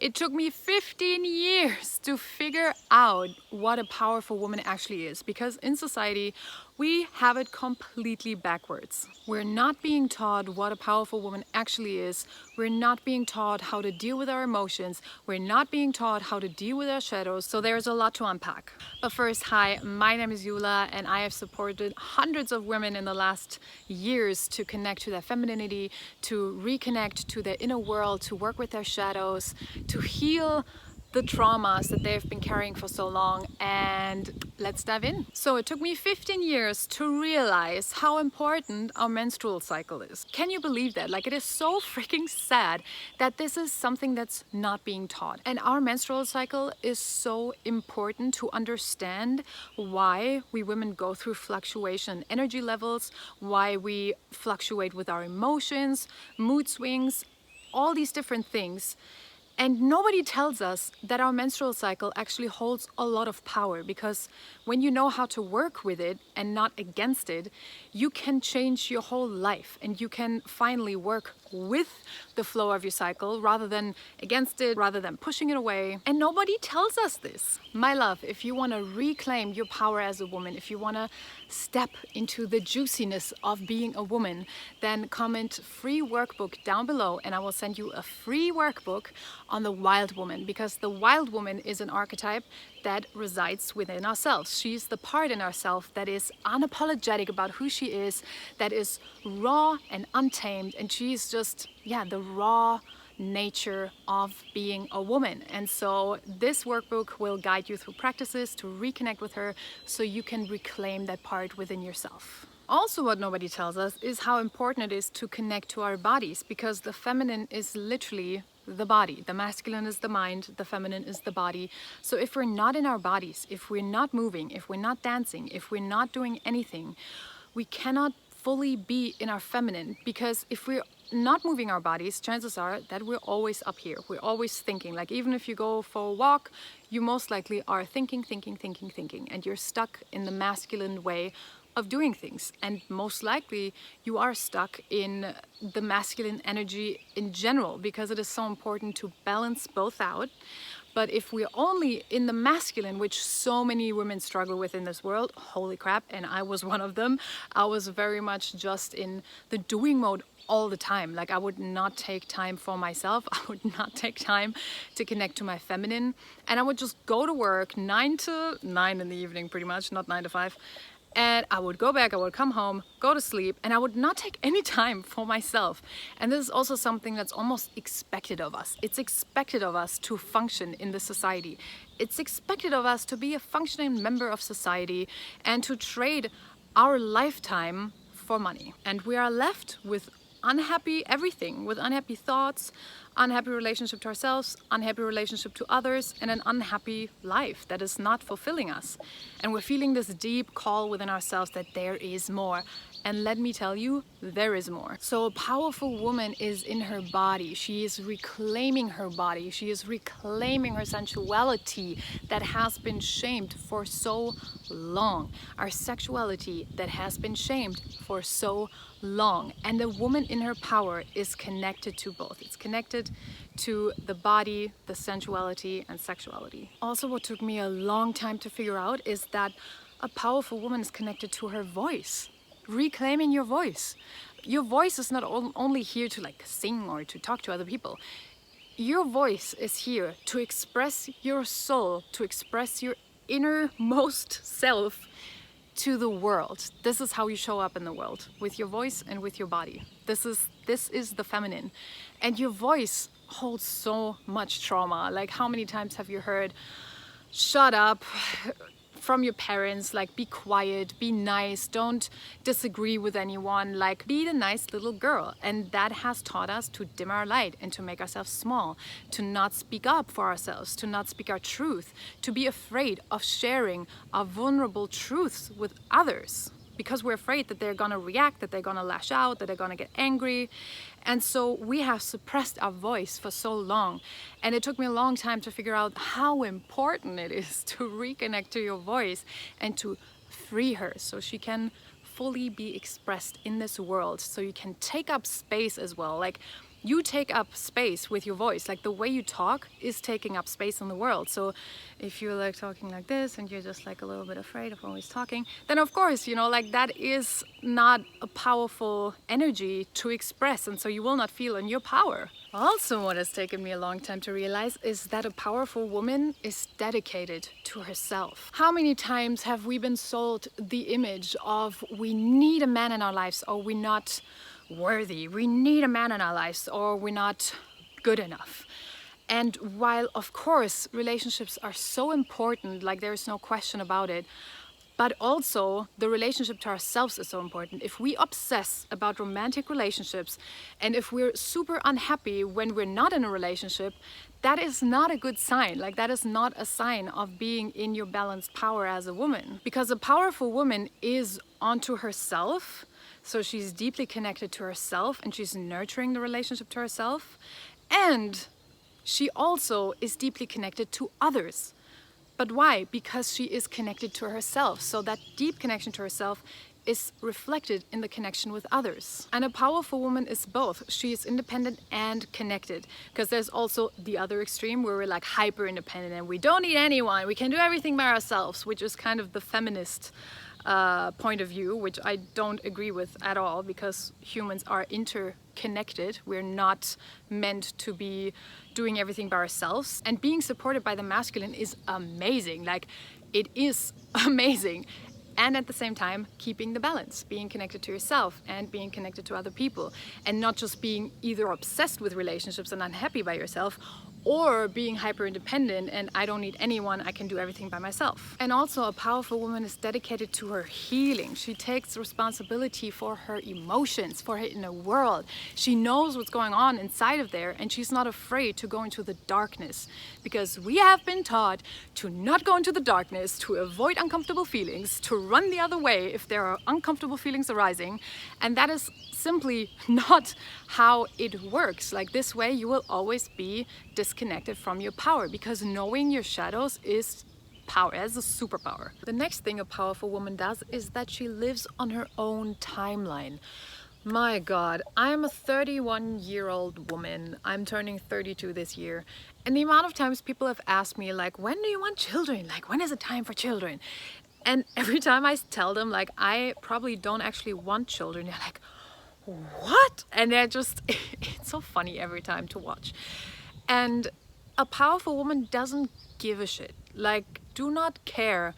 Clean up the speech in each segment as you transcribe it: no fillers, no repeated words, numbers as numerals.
It took me 15 years to figure out what a powerful woman actually is, because in society we have it completely backwards. We're not being taught what a powerful woman actually is. We're not being taught how to deal with our emotions. We're not being taught how to deal with our shadows. So there's a lot to unpack. But first, hi, my name is Yula, and I have supported hundreds of women in the last years to connect to their femininity, to reconnect to their inner world, to work with their shadows, to heal the traumas that they've been carrying for so long. And let's dive in. So it took me 15 years to realize how important our menstrual cycle is. Can you believe that? Like, it is so freaking sad that this is something that's not being taught. And our menstrual cycle is so important to understand why we women go through fluctuation energy levels, why we fluctuate with our emotions, mood swings, all these different things. And nobody tells us that our menstrual cycle actually holds a lot of power, because when you know how to work with it and not against it, you can change your whole life and you can finally work with the flow of your cycle rather than against it, rather than pushing it away. And nobody tells us this. My love, if you want to reclaim your power as a woman, if you want to step into the juiciness of being a woman, then comment free workbook down below and I will send you a free workbook on the wild woman, because the wild woman is an archetype that resides within ourselves. She's the part in ourselves that is unapologetic about who she is, that is raw and untamed, and she's just, the raw nature of being a woman. And so this workbook will guide you through practices to reconnect with her so you can reclaim that part within yourself. Also, what nobody tells us is how important it is to connect to our bodies, because the feminine is literally the body. The masculine is the mind, the feminine is the body. So if we're not in our bodies, if we're not moving, if we're not dancing, if we're not doing anything, we cannot fully be in our feminine, because if we're not moving our bodies, chances are that we're always up here. We're always thinking. Like, even if you go for a walk, you most likely are thinking, and you're stuck in the masculine way of doing things. And most likely you are stuck in the masculine energy in general, because it is so important to balance both out. But if we're only in the masculine, which so many women struggle with in this world, holy crap, and I was one of them, I was very much just in the doing mode all the time. Like, I would not take time for myself. I would not take time to connect to my feminine. And I would just go to work 9 to 9 in the evening, pretty much, not 9 to 5. And I would go back, I would come home, go to sleep, and I would not take any time for myself. And this is also something that's almost expected of us. It's expected of us to function in the society. It's expected of us to be a functioning member of society and to trade our lifetime for money. And we are left with unhappy everything, with unhappy thoughts, unhappy relationship to ourselves, unhappy relationship to others, and an unhappy life that is not fulfilling us. And we're feeling this deep call within ourselves that there is more. And let me tell you, there is more. So a powerful woman is in her body. She is reclaiming her body. She is reclaiming her sensuality that has been shamed for so long. Our sexuality that has been shamed for so long. And a woman in her power is connected to both. It's connected to the body, the sensuality, and sexuality. Also, what took me a long time to figure out is that a powerful woman is connected to her voice. Reclaiming your voice. Your voice is not only here to sing or to talk to other people. Your voice is here to express your soul, to express your innermost self to the world. This is how you show up in the world, with your voice and with your body. This is the feminine. And your voice holds so much trauma. Like, how many times have you heard, shut up, from your parents, like, be quiet, be nice, don't disagree with anyone, like, be the nice little girl. And that has taught us to dim our light and to make ourselves small, to not speak up for ourselves, to not speak our truth, to be afraid of sharing our vulnerable truths with others, because we're afraid that they're gonna react, that they're gonna lash out, that they're gonna get angry. And so we have suppressed our voice for so long. And it took me a long time to figure out how important it is to reconnect to your voice and to free her so she can fully be expressed in this world, so you can take up space as well. Like, You take up space with your voice. Like the way you talk is taking up space in the world. So if you're like talking like this and you're just like a little bit afraid of always talking, then of course, you know, like that is not a powerful energy to express, and so you will not feel in your power. Also, what has taken me a long time to realize is that a powerful woman is dedicated to herself. How many times have we been sold the image of we need a man in our lives, or we're not worthy, we need a man in our lives, or we're not good enough? And while of course relationships are so important, like there's no question about it, but also the relationship to ourselves is so important. If we obsess about romantic relationships, and if we're super unhappy when we're not in a relationship, that is not a good sign. Like that is not a sign of being in your balanced power as a woman. Because a powerful woman is onto herself. So she's deeply connected to herself, and she's nurturing the relationship to herself. And she also is deeply connected to others. But why? Because she is connected to herself. So that deep connection to herself is reflected in the connection with others. And a powerful woman is both. She is independent and connected. Because there's also the other extreme where we're like hyper independent and we don't need anyone. We can do everything by ourselves, which is kind of the feminist point of view, which I don't agree with at all, because humans are interconnected. We're not meant to be doing everything by ourselves. And being supported by the masculine is amazing. Like, it is amazing. And at the same time, keeping the balance, being connected to yourself and being connected to other people, and not just being either obsessed with relationships and unhappy by yourself, or being hyper independent and I don't need anyone, I can do everything by myself. And also, a powerful woman is dedicated to her healing. She takes responsibility for her emotions, for her inner world. She knows what's going on inside of there, and she's not afraid to go into the darkness, because we have been taught to not go into the darkness, to avoid uncomfortable feelings, to run the other way if there are uncomfortable feelings arising, and that is simply not how it works. Like, this way you will always be disconnected from your power, because knowing your shadows is power, as a superpower. The next thing a powerful woman does is that she lives on her own timeline. My God, I'm a 31-year-old woman. I'm turning 32 this year. And the amount of times people have asked me, like, when do you want children? Like, when is it time for children? And every time I tell them, like, I probably don't actually want children, they're like, what? And they're just, it's so funny every time to watch. And a powerful woman doesn't give a shit. Like, do not care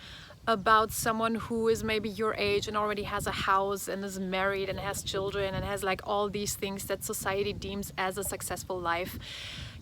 about someone who is maybe your age and already has a house and is married and has children and has like all these things that society deems as a successful life.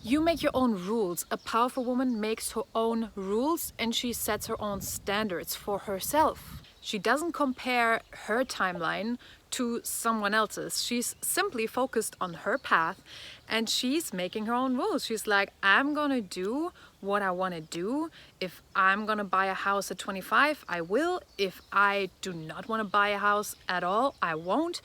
You make your own rules. A powerful woman makes her own rules, and she sets her own standards for herself. She doesn't compare her timeline to someone else's. She's simply focused on her path, and she's making her own rules. She's like, I'm gonna do what I want to do. If I'm gonna buy a house at 25, I will. If I do not want to buy a house at all, I won't.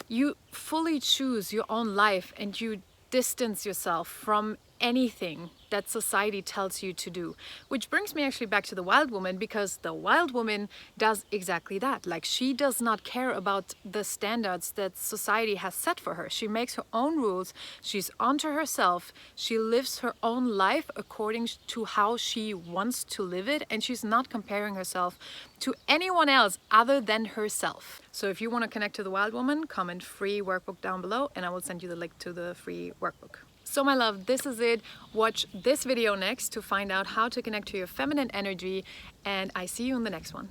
You fully choose your own life, and you distance yourself from anything that society tells you to do. Which brings me actually back to the wild woman, because the wild woman does exactly that. Like, she does not care about the standards that society has set for her. She makes her own rules. She's onto herself. She lives her own life according to how she wants to live it, and she's not comparing herself to anyone else other than herself. So if you want to connect to the wild woman, comment free workbook down below, and I will send you the link to the free workbook. So my love, this is it. Watch this video next to find out how to connect to your feminine energy, and I see you in the next one.